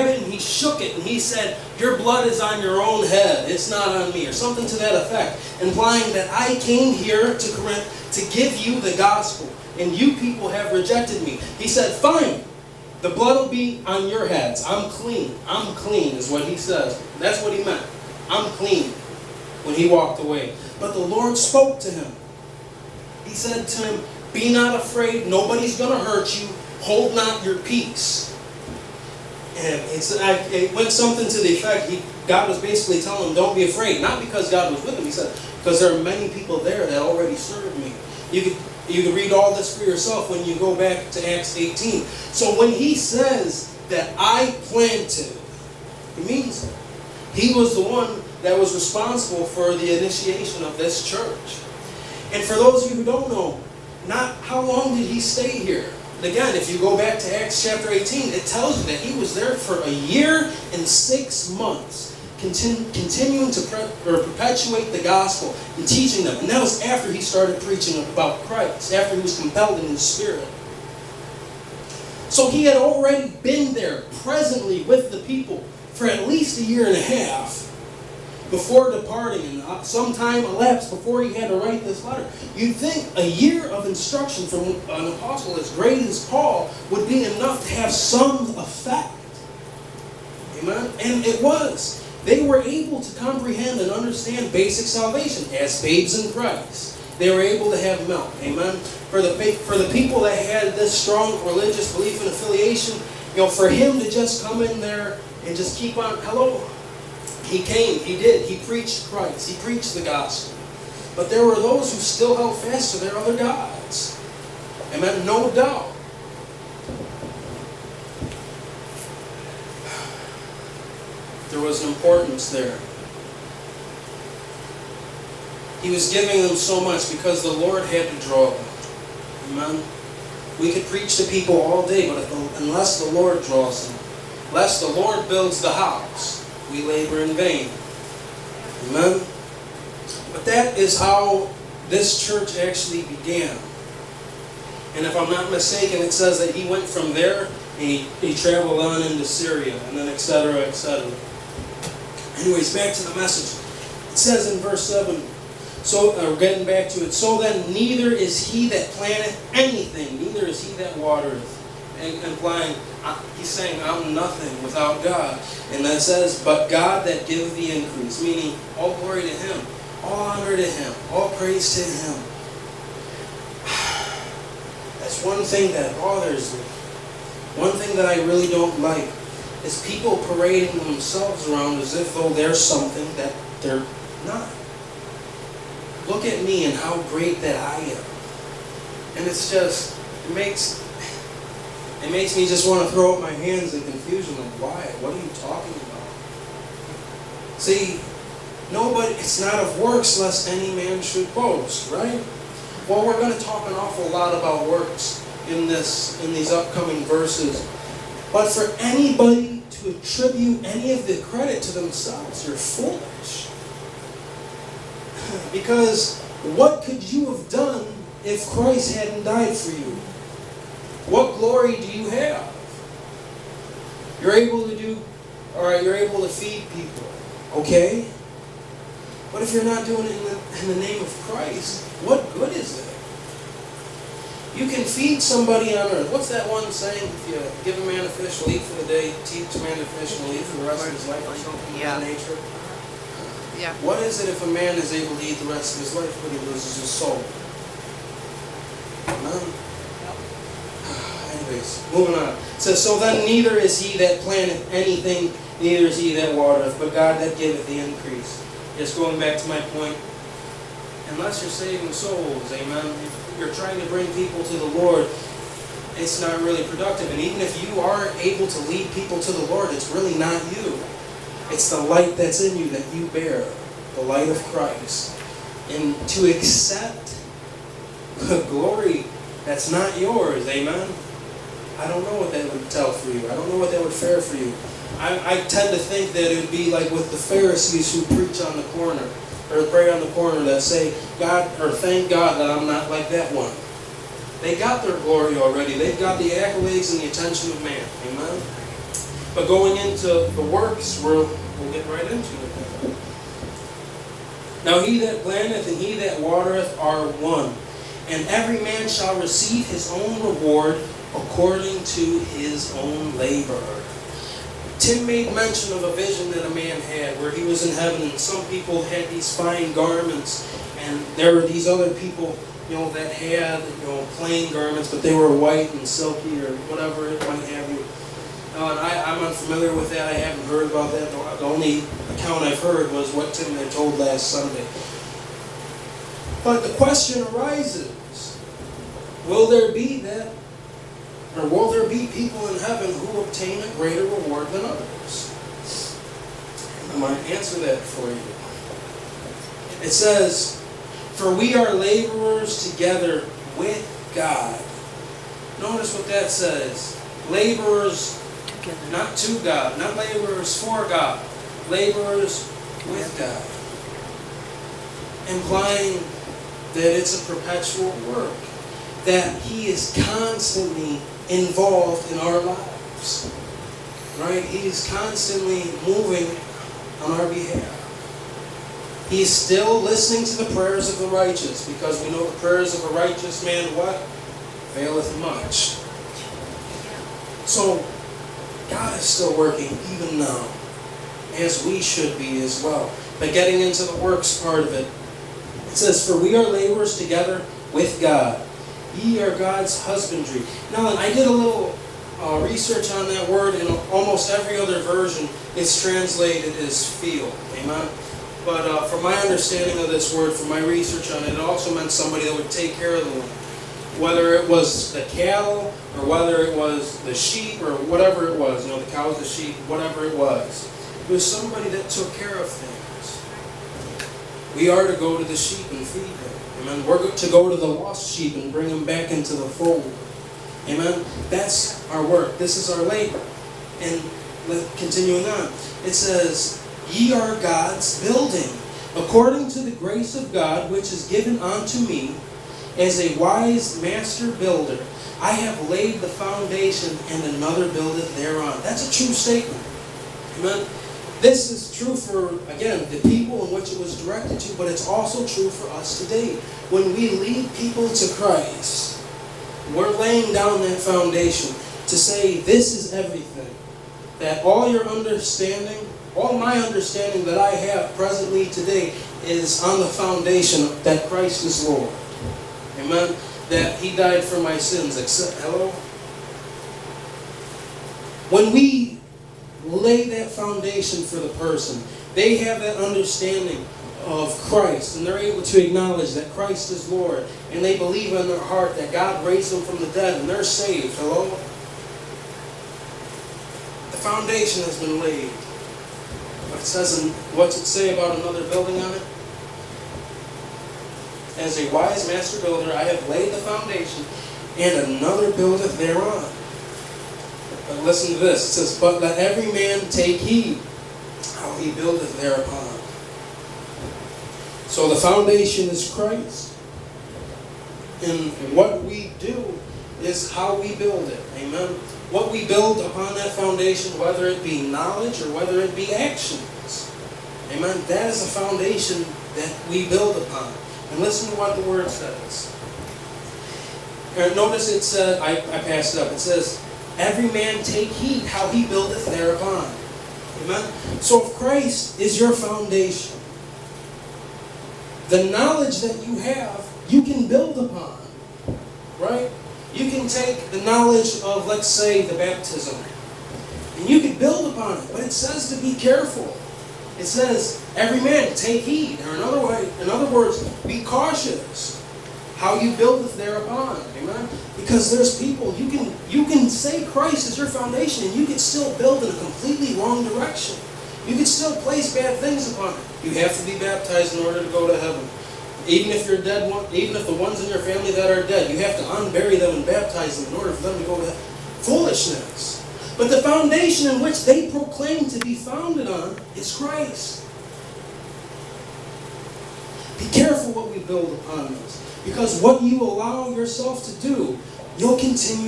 it and he shook it and he said, "Your blood is on your own head. It's not on me," or something to that effect, implying that I came here to Corinth to give you the gospel, and you people have rejected me. He said, "Fine, the blood will be on your heads. I'm clean. I'm clean," is what he says. That's what he meant. I'm clean when he walked away. But the Lord spoke to him. He said to him, "Be not afraid. Nobody's going to hurt you. Hold not your peace." And it went something to the effect, God was basically telling him, don't be afraid. Not because God was with him. He said, because there are many people there that already serve me. You can read all this for yourself when you go back to Acts 18. So when he says that I planted, he means it. He was the one that was responsible for the initiation of this church. And for those of you who don't know, not how long did he stay here? And again, if you go back to Acts chapter 18, it tells you that he was there for 1 year and 6 months, continuing to perpetuate the gospel and teaching them. And that was after he started preaching about Christ, after he was compelled in his spirit. So he had already been there presently with the people for at least 1.5 years before departing, and some time elapsed before he had to write this letter. You'd think 1 year of instruction from an apostle as great as Paul would be enough to have some effect. Amen? And it was. They were able to comprehend and understand basic salvation as babes in Christ. They were able to have milk. Amen? For the people that had this strong religious belief and affiliation, for him to just come in there and just keep on, hello. He came, he did, he preached Christ, he preached the gospel. But there were those who still held fast to their other gods. Amen? No doubt. There was an importance there. He was giving them so much because the Lord had to draw them. Amen? We could preach to people all day, but unless the Lord draws them, unless the Lord builds the house, we labor in vain. Amen? But that is how this church actually began. And if I'm not mistaken, it says that he went from there and he traveled on into Syria, and then etc., etc. Anyways, back to the message. It says in verse 7, getting back to it, "So then neither is he that planteth anything, neither is he that watereth." And implying, he's saying, I'm nothing without God. And then it says, "But God that giveth the increase," meaning all glory to him, all honor to him, all praise to him. That's one thing that bothers me. One thing that I really don't like is people parading themselves around as if though they're something that they're not. Look at me and how great that I am. And it's just, it makes me just want to throw up my hands in confusion. Like, why? What are you talking about? See, it's not of works lest any man should boast, right? Well, we're going to talk an awful lot about works in these upcoming verses. But for anybody to attribute any of the credit to themselves, you're foolish. Because what could you have done if Christ hadn't died for you? What glory do you have? You're able to feed people, okay? But if you're not doing it in the name of Christ, what good is it? You can feed somebody on earth. What's that one saying? If you give a man a fish, he'll eat for the day. Teach a man to fish, and he'll eat for the rest of his life, or something in nature. Yeah. What is it if a man is able to eat the rest of his life, but he loses his soul? None. Anyways, moving on. It says, "So then neither is he that planteth anything, neither is he that watereth, but God that giveth the increase." Just going back to my point, unless you're saving souls, amen, if you're trying to bring people to the Lord, it's not really productive. And even if you are able to lead people to the Lord, it's really not you. It's the light that's in you that you bear, the light of Christ. And to accept the glory that's not yours, amen? I don't know what that would tell for you. I don't know what that would fare for you. I tend to think that it would be like with the Pharisees who preach on the corner, or pray on the corner, that say, "God," or "Thank God that I'm not like that one." They got their glory already. They've got the accolades and the attention of man. Amen? But going into the works, we'll get right into it. Now he that planteth and he that watereth are one, and every man shall receive his own reward according to his own labor. Tim made mention of a vision that a man had where he was in heaven, and some people had these fine garments, and there were these other people, that had, plain garments, but they were white and silky or whatever it might have you. And I'm unfamiliar with that. I haven't heard about that. The only account I've heard was what Tim had told last Sunday. But the question arises, will there be people in heaven who obtain a greater reward than others? I'm going to answer that for you. It says, for we are laborers together with God. Notice what that says. Laborers together. Not to God. Not laborers for God. Laborers with God. Implying that it's a perpetual work. That He is constantly involved in our lives. Right? He is constantly moving on our behalf. He is still listening to the prayers of the righteous, because we know the prayers of a righteous man, what? Availeth much. So, God is still working even now, as we should be as well. But getting into the works part of it, it says, for we are laborers together with God. Ye are God's husbandry. Now, I did a little research on that word, and almost every other version it's translated as field. Amen? But from my understanding of this word, from my research on it, it also meant somebody that would take care of the land. Whether it was the cattle, or whether it was the sheep, or whatever it was, the cows, the sheep, whatever it was. It was somebody that took care of things. We are to go to the sheep and feed them. Amen. We're to go to the lost sheep and bring them back into the fold. Amen. That's our work. This is our labor. And continuing on, it says, ye are God's building, according to the grace of God, which is given unto me, as a wise master builder. I have laid the foundation, and another buildeth thereon. That's a true statement. Amen. This is true for, again, the people in which it was directed to, but it's also true for us today. When we lead people to Christ, we're laying down that foundation to say, this is everything. That all your understanding, all my understanding that I have presently today is on the foundation that Christ is Lord. Amen? That He died for my sins. Hello? When we lay that foundation for the person, they have that understanding of Christ, and they're able to acknowledge that Christ is Lord, and they believe in their heart that God raised them from the dead, and they're saved. Hello? The foundation has been laid. It says, what's it say about another building on it? As a wise master builder, I have laid the foundation, and another buildeth thereon. But listen to this. It says, but let every man take heed how he buildeth thereupon. So the foundation is Christ. And what we do is how we build it. Amen. What we build upon that foundation, whether it be knowledge or whether it be actions. Amen. That is a foundation that we build upon. And listen to what the word says. Notice it said, I passed it up. It says, every man take heed how he buildeth thereupon. Amen. So if Christ is your foundation, the knowledge that you have, you can build upon. Right? You can take the knowledge of, let's say, the baptism, and you can build upon it. But it says to be careful. It says, every man take heed. Or in other words, be cautious how you buildeth thereupon. Amen? Because there's people, you can say Christ is your foundation, and you can still build in a completely wrong direction. You can still place bad things upon it. You have to be baptized in order to go to heaven. Even if you're dead, even if the ones in your family that are dead, you have to unbury them and baptize them in order for them to go to heaven. Foolishness. But the foundation in which they proclaim to be founded on is Christ. Be careful what we build upon this. Because what you allow yourself to do, you'll continue